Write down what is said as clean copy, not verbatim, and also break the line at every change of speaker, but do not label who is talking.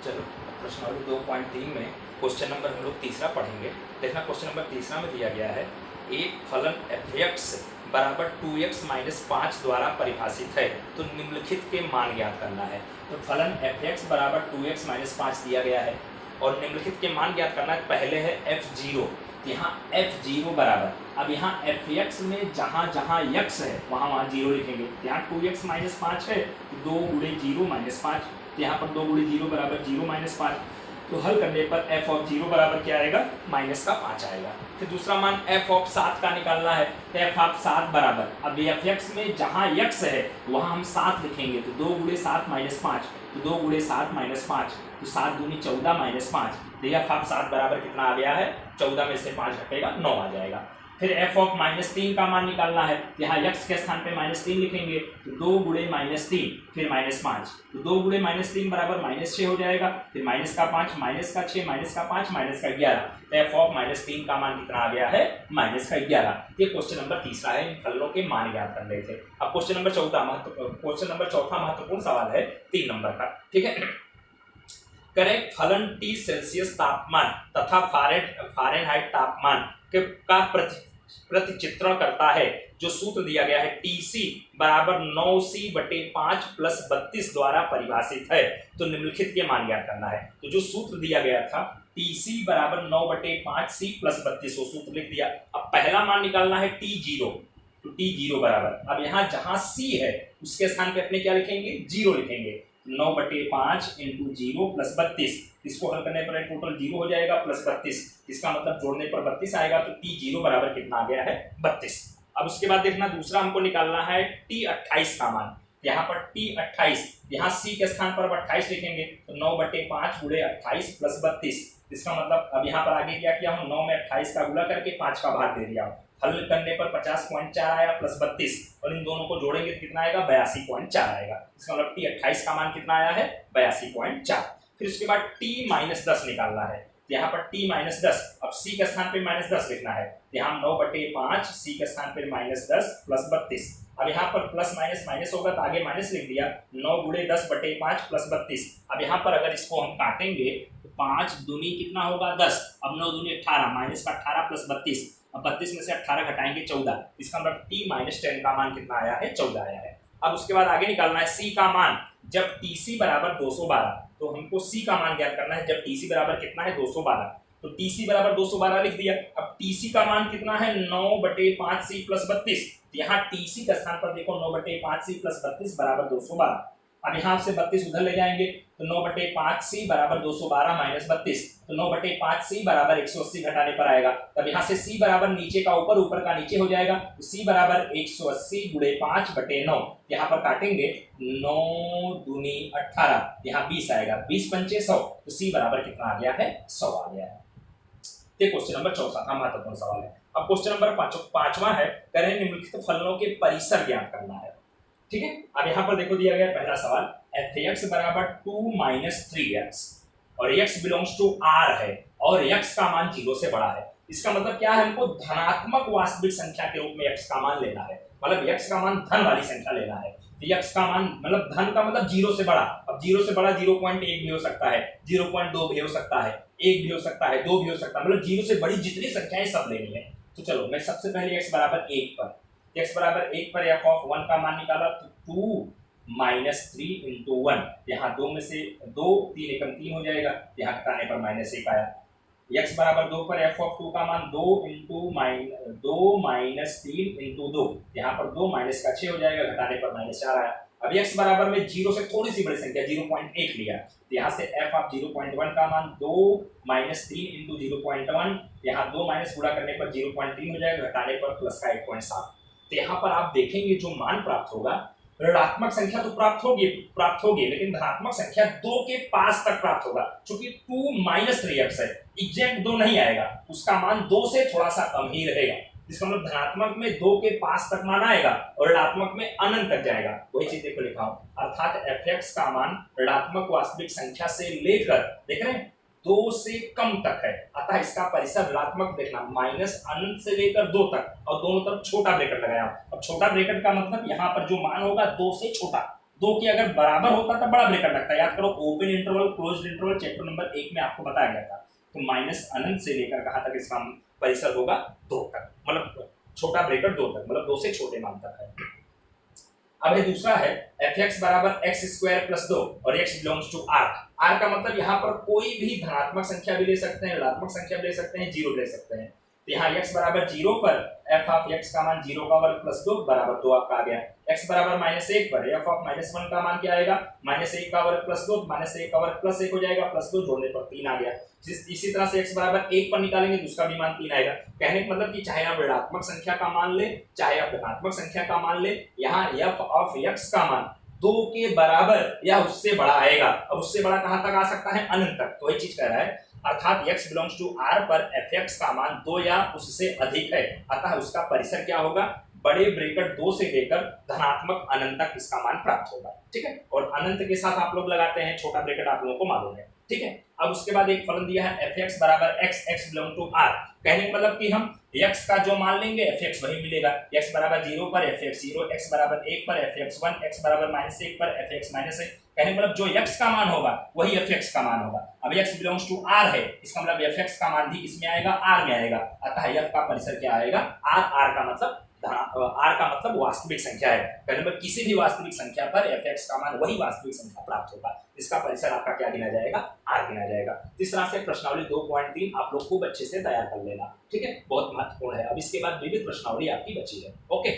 चलो प्रश्नावली 2.3 में क्वेश्चन नंबर हम लोग तीसरा पढ़ेंगे। देखना क्वेश्चन नंबर तीसरा में दिया गया है एक फलन f(x) बराबर 2x माइनस 5 द्वारा परिभाषित है, तो निम्नलिखित के मान ज्ञात करना है। तो फलन f(x) बराबर 2x माइनस 5 दिया गया है और निम्नलिखित के मान ज्ञात करना है। पहले है f0, यहाँ f0 बराबर, अब यहाँ f(x) में जहाँ जहाँ x है वहाँ वहाँ 0 लिखेंगे। यहाँ 2x माइनस 5 है, 2 गुणे 0 माइनस 5, तो यहाँ पर 2 गुणे 0 बराबर 0 माइनस 5। तो हल करने पर f ऑफ 0 बराबर क्या आएगा, माइनस का 5 आएगा। फिर दूसरा मान f ऑफ 7 का निकालना है, तो f ऑफ 7 बराबर, अब f(x) में जहाँ x है वहाँ हम 7 लिखेंगे, तो 2 गुणे 7 माइनस 5, तो 2 गुणे 7 माइनस 5, तो 7 दूनी 14 माइनस 5, तो f ऑफ 7 बराबर कितना आ गया है, 14 में से 5 घटेगा 9 आ जाएगा। फिर f ऑफ -3 का मान निकालना है, यहाँ x के स्थान पे -3 लिखेंगे, तो 2 गुणे -3 फिर -5, तो 2 गुणे -3 बराबर -6 हो जाएगा, फिर माइनस का 5 माइनस का 6 माइनस का 5 माइनस का 11, तो f ऑफ -3 का मान कितना आ गया है, माइनस का 11। ये क्वेश्चन नंबर तीसरा है, इन फलनों के मान ज्ञात कर रहे थे। अब क्वेश्चन नंबर चौथा महत्वपूर्ण सवाल है 3 नंबर का, ठीक है। करें फलन T सेल्सियस तापमान तथा फारेनहाइट तापमान का प्रतिचित्रण करता है, जो सूत्र दिया गया है TC बराबर 9C/5 प्लस 32 द्वारा परिभाषित है, तो निम्नलिखित के मान ज्ञात करना है। तो जो सूत्र दिया गया था TC बराबर 9/5C प्लस 32, वो सूत्र लिख दिया। अब पहला मान निकालना है T0, तो T0 बराबर, अब यहाँ जहां C है उसके स्थान पे अपने क्या लिखेंगे, 0 लिखेंगे, 9/5 इंटू 0 प्लस 32, इसको हल करने पर टोटल 0 हो जाएगा प्लस 32, इसका मतलब जोड़ने पर 32 आएगा, तो T0 बराबर कितना आ गया है, 32। अब उसके बाद देखना दूसरा हमको निकालना है T28 का मान, यहाँ पर T28, यहाँ C के स्थान पर 28 लिखेंगे, तो 9/5 गुणे 28 प्लस 32, इसका मतलब अब यहाँ पर आगे क्या किया हूँ, 9 में 28 का गुणा करके 5 का भाग दे दिया हूँ, हल करने पर 50.4 आया प्लस 32, और इन दोनों को जोड़ेंगे तो कितना आएगा, 82.4 आएगा। इसका मतलब T28 का मान कितना आया है, 82.4। फिर उसके बाद T-10 निकालना है, यहाँ पर T-10, अब C के स्थान पे -10 लिखना है, यहाँ 9/5 C के स्थान पे -10 प्लस 32, अब यहाँ पर प्लस माइनस माइनस होगा तो आगे माइनस लिख दिया, 9 गुणे 10/5 प्लस 32। अब यहाँ पर अगर इसको हम काटेंगे तो 5 दूनी कितना होगा 10, अब 9 दूनी 18, माइनस का 18 प्लस 32, अब 32 में से 18 घटाएंगे 14, इसका मतलब T-10 का मान कितना आया है, 14 आया है। अब उसके बाद आगे निकालना है C का मान, जब TC बराबर 212, तो हमको C का मान ज्ञात करना है, जब TC बराबर कितना है, 212, तो TC बराबर 212 लिख दिया। अब TC का मान कितना है, 9/5C प्लस 32, यहाँ TC का स्थान पर देखो 9/5C प्लस 32 बराबर 212, अब यहाँ से 32 उधर ले जाएंगे, तो 9/5C बराबर 212 माइनस 32, तो 9/5C बराबर 180 घटाने पर आएगा, तब यहाँ से C बराबर नीचे का ऊपर, ऊपर का नीचे हो जाएगा, तो C बराबर 180 गुणे 5/9, यहाँ पर काटेंगे 9 दूनी 18, यहाँ 20 आएगा, 20 पंचे 100, तो C बराबर कितना आ गया है, 100 आ गया है। ये क्वेश्चन नंबर चौथा का महत्वपूर्ण सवाल है। अब क्वेश्चन नंबर पांचवा है, करें निम्नलिखित फलनों के परिसर ज्ञात करना है, ठीक है। अब यहाँ पर देखो दिया गया पहला सवाल, f(x) बराबर 2 माइनस 3x और x बिलोंग्स टू R है और x का मान 0 से बड़ा है। इसका मतलब क्या है, हमको धनात्मक वास्तविक संख्या के रूप में x का मान लेना है, मतलब x का मान धन वाली संख्या लेना है। तो x का मान मतलब धन का मतलब 0 से बड़ा, अब 0 से बड़ा 0.1 भी हो सकता है, 0.2 भी हो सकता है, 1 भी हो सकता है, 2 भी हो सकता है, मतलब 0 से बड़ी जितनी संख्याएं सब लेनी है। तो चलो मैं सबसे पहले x बराबर 1 पर, x बराबर 1 पर f ऑफ 1 का मान निकाला, तो 2 माइनस 3 इंटू 1, यहाँ 2 में से 2, 3 एकम 3 हो जाएगा, यहाँ घटाने पर -1 आया। x बराबर 2 पर f ऑफ 2 का मान 2 माइनस 3 इंटू 2, यहाँ पर 2 माइनस का 6 हो जाएगा, घटाने पर -4 आया। अब x बराबर में 0 से थोड़ी सी बड़ी संख्या 0.1 लिया, तो यहाँ से f ऑफ 0.1 का मान 2 माइनस 3 इंटू 0.1, यहाँ 2 माइनस गुणा करने पर 0.3 हो जाएगा, घटाने पर प्लस का 1.7। तो यहाँ पर आप देखेंगे जो मान प्राप्त होगा, ऋणात्मक संख्या तो प्राप्त होगी, लेकिन धनात्मक संख्या 2 के पास तक प्राप्त होगा, क्योंकि 2 माइनस 3x है, एग्जैक्ट 2 नहीं आएगा, उसका मान 2 से थोड़ा सा कम ही रहेगा। इसका मतलब धनात्मक में 2 के पास तक मान आएगा और ऋणात्मक में अनंत तक जाएगा। वही चीज देखो लिखा हूं, अर्थात f(x) का मान ऋणात्मक वास्तविक संख्या से लेकर, देख रहे हैं, 2 से कम तक है, अतः इसका परिसर ऋणात्मक देखना, माइनस अनंत से लेकर 2 तक, और दोनों तरफ छोटा ब्रैकेट लगाया। अब छोटा ब्रैकेट का मतलब यहाँ पर जो मान होगा 2 से छोटा, दो के अगर बराबर होता तब बड़ा ब्रैकेट लगता है। याद करो open interval closed interval chapter number 1 में आपको बताया गया था। तो माइनस अनंत से लेकर कहाँ तक इसका परिसर होगा 2 तक, मतलब छोटा ब्रैकेट 2 तक, मतलब 2 से छोटे मान तक है। अब ये दूसरा है एफ एक्स बराबर एक्स स्क्वायर प्लस 2 और x belongs to R. R का मतलब यहाँ पर कोई भी धनात्मक संख्या भी ले सकते हैं, ऋणात्मक संख्या भी ले सकते हैं, जीरो ले सकते हैं। तो यहाँ x बराबर 0 पर f ऑफ x का मान 0 का वर्ग प्लस 2 बराबर 2 आपका आ गया। x बराबर -1 पर f ऑफ -1 का मान क्या आएगा, -1 का वर्ग प्लस 2, -1 का वर्ग प्लस 1 हो जाएगा, प्लस 2 जोड़ने पर 3 आ गया। इसी तरह से x बराबर 1 पर निकालेंगे तो उसका भी मान 3 आएगा। कहने का मतलब कि चाहे आप ऋणात्मक संख्या का मान ले, चाहे आप धनात्मक संख्या का मान ले, यहाँ f ऑफ x का मान 2 के बराबर या उससे बड़ा आएगा। अब उससे बड़ा कहां तक आ सकता है, अनंत तक। तो ये चीज कह रहा है, अर्थात x बिलोंग्स टू r पर fx का मान 2 या उससे अधिक है, अतः उसका परिसर क्या होगा, बड़े ब्रैकेट 2 से लेकर धनात्मक अनंत तक इसका मान प्राप्त होगा। ठीक है, और अनंत के साथ आप लोग लगाते हैं, छोटा ब्रैकेट आप लोगों को मालूम है। ठीक है, अब उसके बाद एक फलन दिया है fx बराबर x, x belong to r। कहने का मतलब कि हम x का जो मान लेंगे fx वही मिलेगा। x बराबर 0 पर fx 0, x बराबर 1 पर fx 1, x बराबर -1 पर fx -1। कहने का मतलब जो x का मान होगा वही fx का मान होगा। अब x बिलोंग्स टू r है, इसका मतलब fx का मान भी इसमें आएगा, r में आएगा, अतः f का परिसर क्या आएगा, r। r का मतलब r का मतलब वास्तविक संख्या है। कहने मतलब किसी भी वास्तविक संख्या पर fx का मान वही वास्तविक संख्या प्राप्त होगा, इसका परिसर आपका क्या गिना जाएगा, r गिना जाएगा। इस तरह से प्रश्नावली 2.3 आप लोग खूब अच्छे से तैयार कर लेना। ठीक है, बहुत महत्वपूर्ण है। अब इसके बाद विविध प्रश्नावली आपकी बची है। ओके।